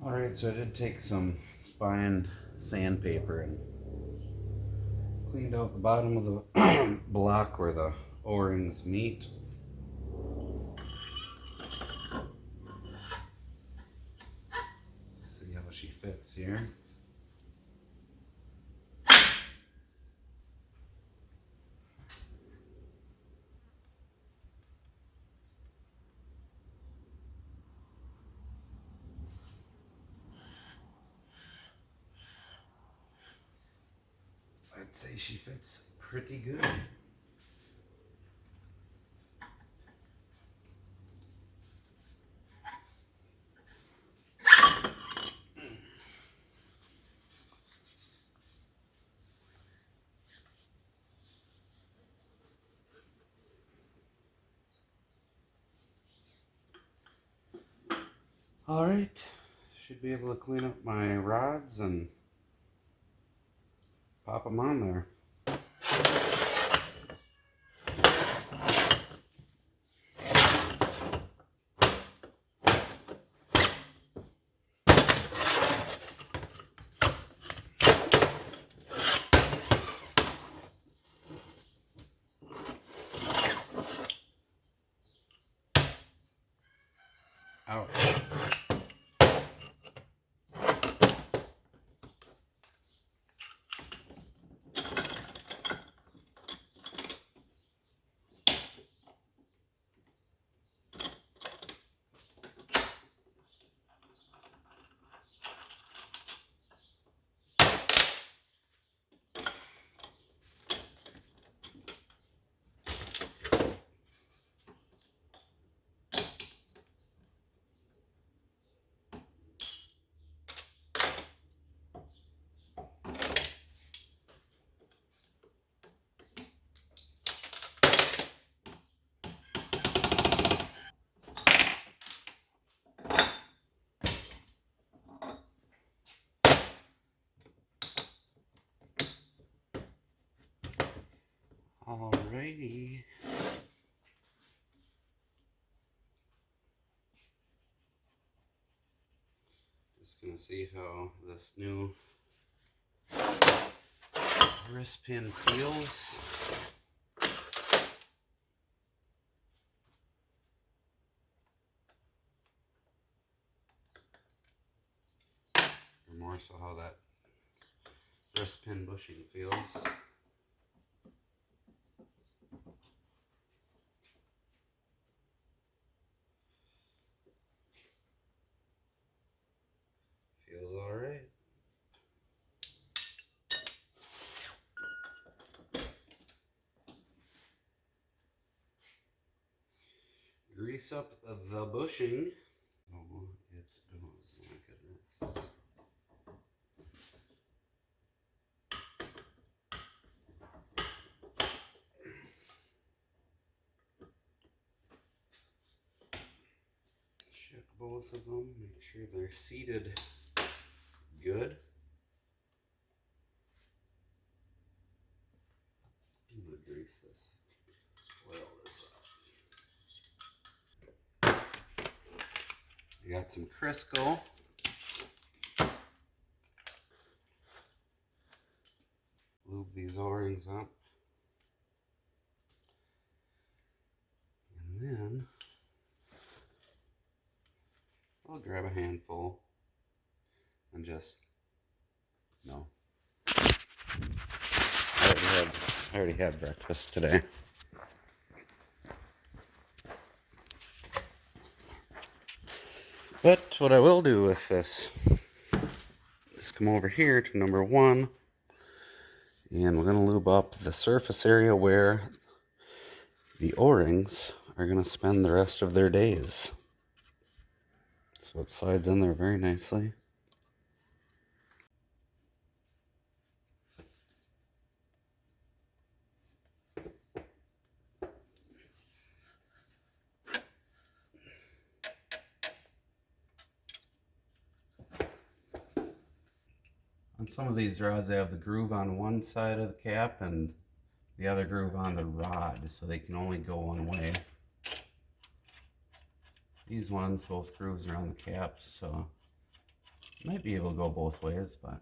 Alright, so I did take some fine sandpaper and cleaned out the bottom of the block where the O-rings meet. See how she fits here. I'd say she fits pretty good. Alright, should be able to clean up my rods and pop them on there. Ouch. Alrighty. Just gonna see how this new wrist pin feels. Or more so how that wrist pin bushing feels. Feels alright. Grease up the bushing. Oh, it goes. Look at this. Check both of them. Make sure they're seated good. I'm gonna grease this. Oil this up. I got some Crisco. Lube these O-rings up. And then I'll grab a handful and just, no. I already had breakfast today. But what I will do with this is come over here to number 1, and we're going to lube up the surface area where the O-rings are going to spend the rest of their days. So it slides in there very nicely. On some of these rods, they have the groove on one side of the cap and the other groove on the rod, so they can only go one way. These ones, both grooves are on the caps, so Might be able to go both ways, but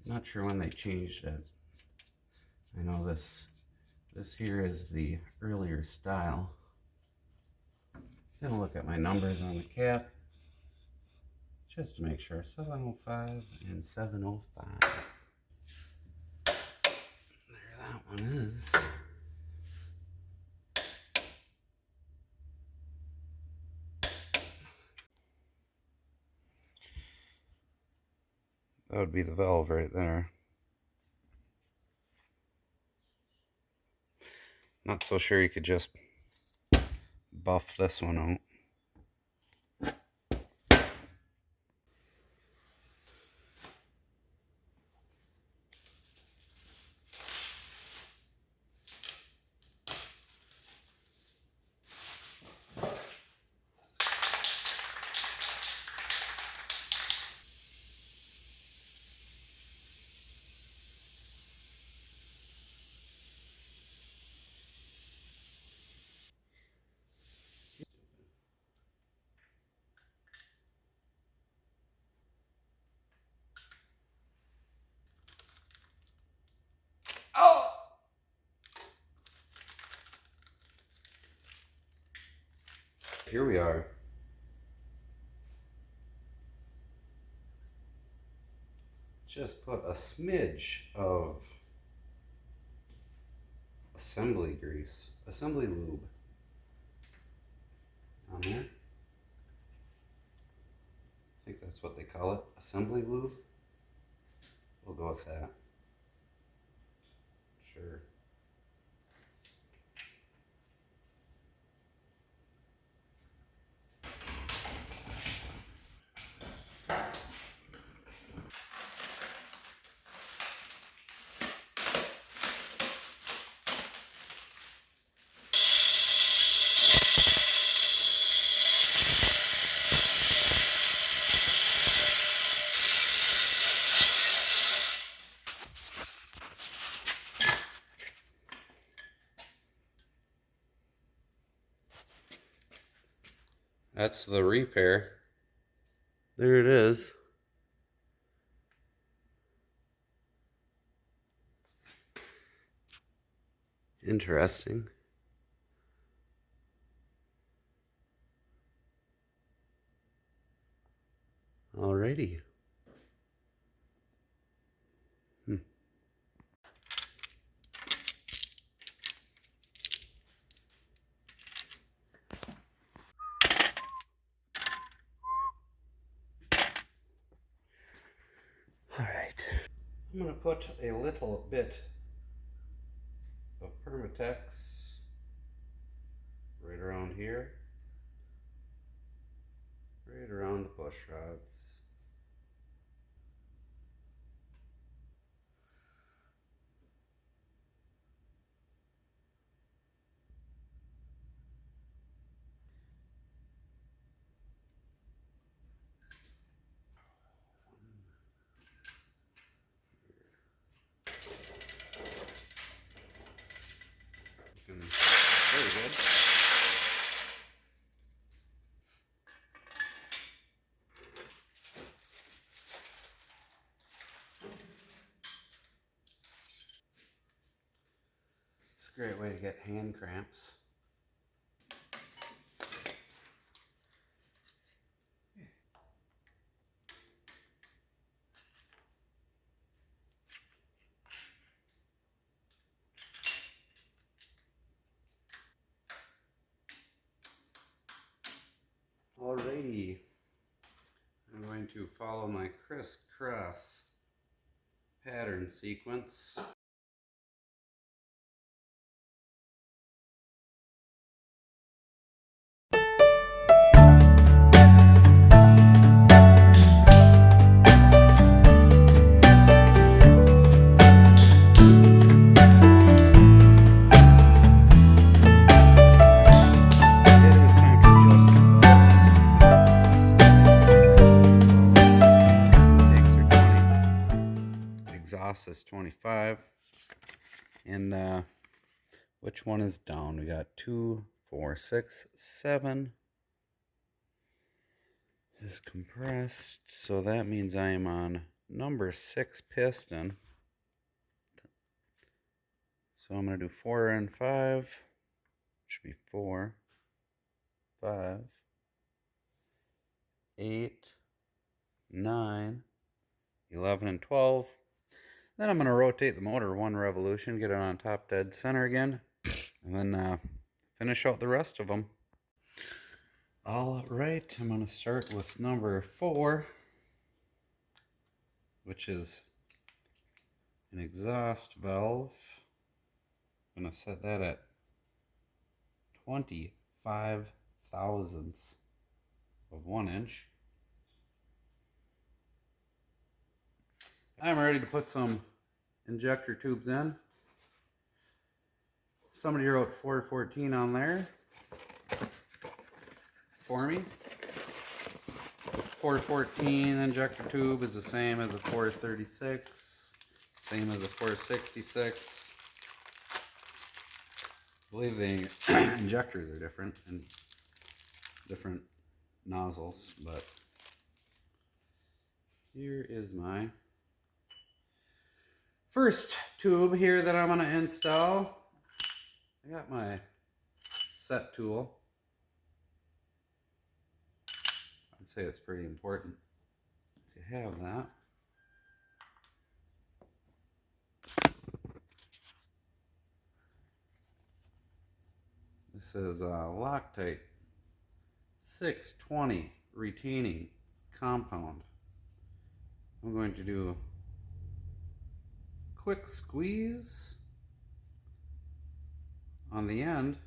not sure when they changed it. I know this here is the earlier style. Gonna look at my numbers on the cap just to make sure. 705 and 705. There that one is. That would be the valve right there. Not so sure you could just buff this one out. Oh! Here we are. Just put a smidge of assembly grease, assembly lube on there. I think that's what they call it, assembly lube. We'll go with that. Sure. That's the repair. There it is. Interesting. Alrighty. Alright. I'm going to put a little bit of Permatex right around here, right around the push rods. Very good. It's a great way to get hand cramps. Alrighty. I'm going to follow my crisscross pattern sequence. Exhaust is 25, and which one is down? We got 2, 4, 6, 7, is compressed, so that means I am on number 6 piston. So I'm going to do 4 and 5, should be 4, 5, 8, 9, 11, and 12. Then I'm going to rotate the motor 1 revolution, get it on top dead center again, and then finish out the rest of them. All right, I'm going to start with number 4, which is an exhaust valve. I'm going to set that at 25 thousandths of 1 inch. I'm ready to put some injector tubes in. Somebody wrote 414 on there for me. 414 injector tube is the same as a 436, same as a 466. I believe the injectors are different and different nozzles, but here is my first tube here that I'm going to install. I got my set tool. I'd say it's pretty important to have that. This is Loctite 620 retaining compound. I'm going to do a quick squeeze on the end.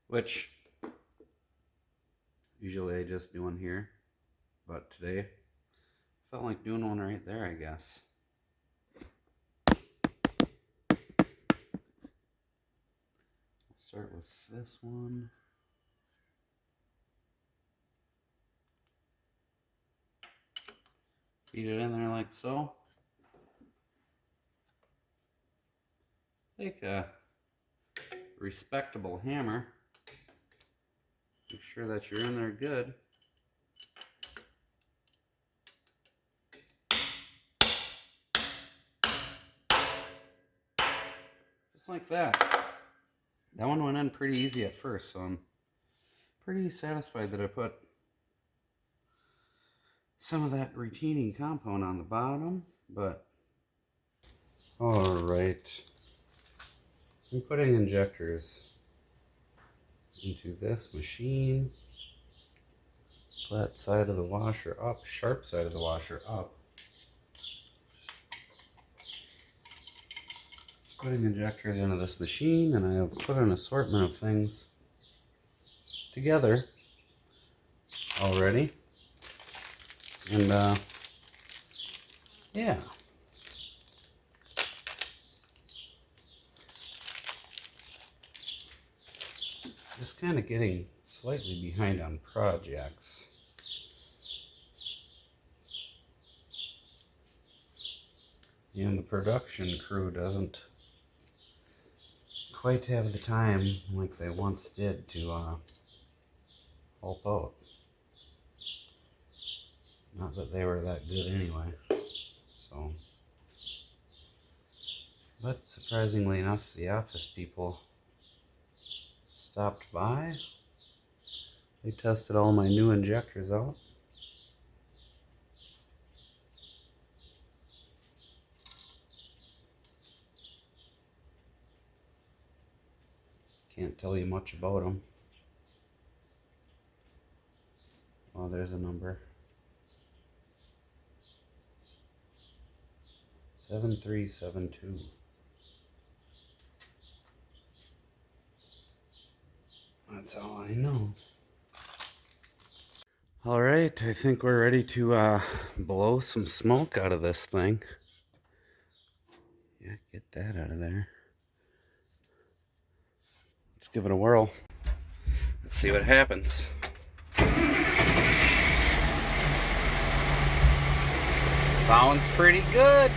Which usually I just do one here, but today I felt like doing one right there, I guess. I'll start with this one. Feed it in there like so. Take a respectable hammer. Make sure that you're in there good. Just like that. That one went in pretty easy at first, so I'm pretty satisfied that I put some of that retaining compound on the bottom, but alright. I'm putting injectors into this machine. Flat side of the washer up, sharp side of the washer up. Putting injectors into this machine, and I have put an assortment of things together already. And yeah. Just kind of getting slightly behind on projects. And the production crew doesn't quite have the time like they once did to help out. Not that they were that good anyway. So, but surprisingly enough, the office people stopped by. They tested all my new injectors out. Can't tell you much about them. Oh, there's a number. 7372. That's all I know. All right, I think we're ready to blow some smoke out of this thing. Yeah, get that out of there. Let's give it a whirl. Let's see what happens. Sounds pretty good.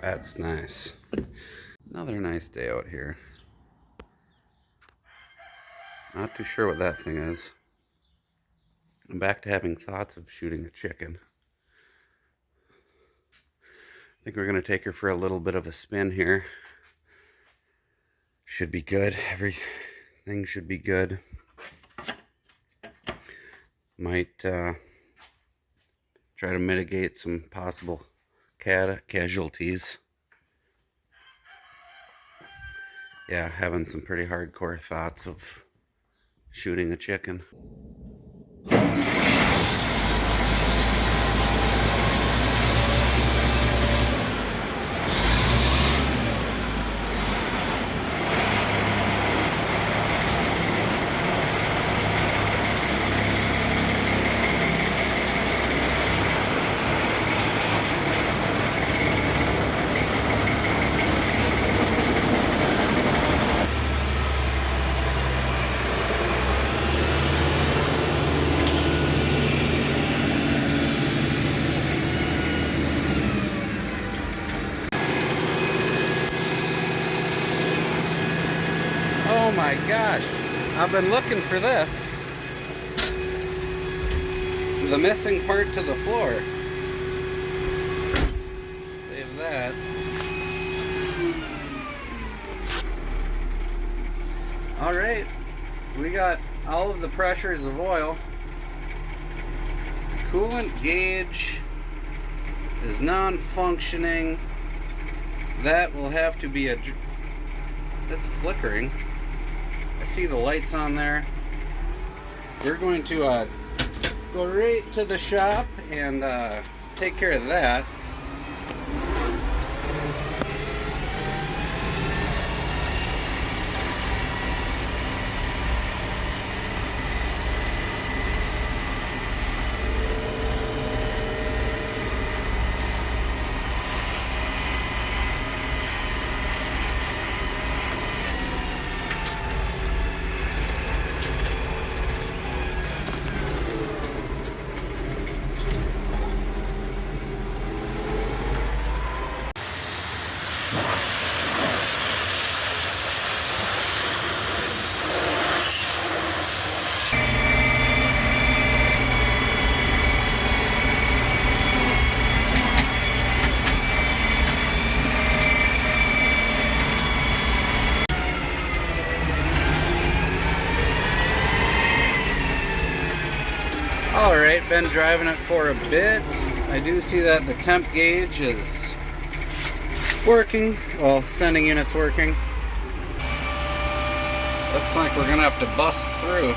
That's nice. Another nice day out here. Not too sure what that thing is. I'm back to having thoughts of shooting a chicken. I think we're going to take her for a little bit of a spin here. Should be good. Everything should be good. Might try to mitigate some possible casualties. Yeah, having some pretty hardcore thoughts of shooting a chicken. Oh my gosh, I've been looking for this. The missing part to the floor. Save that. Alright, we got all of the pressures of oil. Coolant gauge is non-functioning. That will have to be that's flickering. I see the lights on there. We're going to go right to the shop and take care of that. Alright, been driving it for a bit. I do see that the temp gauge is working. Well, sending unit's working. Looks like we're gonna have to bust through.